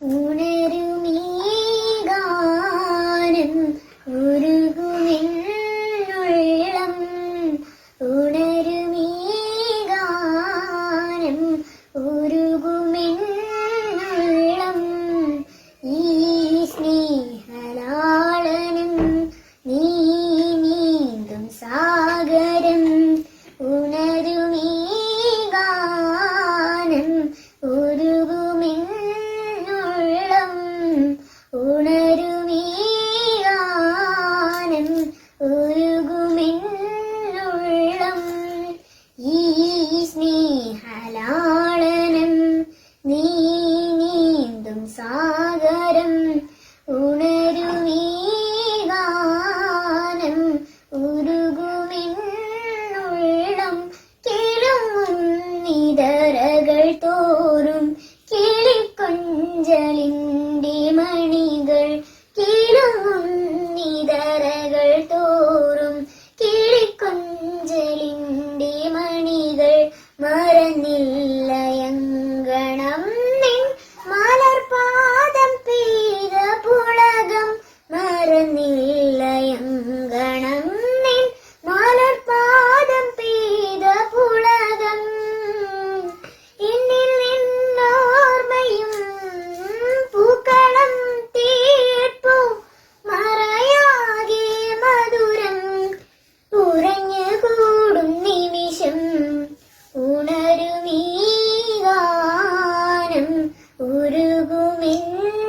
ഉണരുമീ ഗാനം ഉരുകുമെന്നുള്ളം. ഉണരുമീ ഗാനം ഉരുകുമെന്നുള്ളം. ഈ സ്നേഹലാളനം നീ നീന്തും സാഗരം. ഉണരുമീ ഗാനം ഉരുകുമെന്നുള്ളം. ഉണരുമീ ഗാനം ഉരുകുമെന്നുള്ളം. ഈ സ്നേഹലാളനം നീ നീന്തും സാഗരം. ഉണരുമീ ഗാനം ഉരുകുമെന്നുള്ളം. കിളുങ്ങുന്നിതരകൾ തോറും കിളിക്കൊഞ്ചലിന്റെ മണികൾ. കിളുങ്ങുന്നിതരകൾ തോറും കിളിക്കൊഞ്ചലിന്റെ മണികൾ. മറന്നില്ലയങ്കണം നിൻ മലർപാദം പെയ്ത പുളകം. മറന്നില്ലയങ്കണം നിൻ മലർപാദം പെയ്ത പുളകം. എന്നിൽ നിന്നോർമ്മയും പൂക്കളം തീർപ്പു മറയാകെ മധുരം ഉറഞ്ഞുകൂടും നിമിഷം. ഉണരുമീ ഗാനം ഉരുകുമെന്നുള്ളം.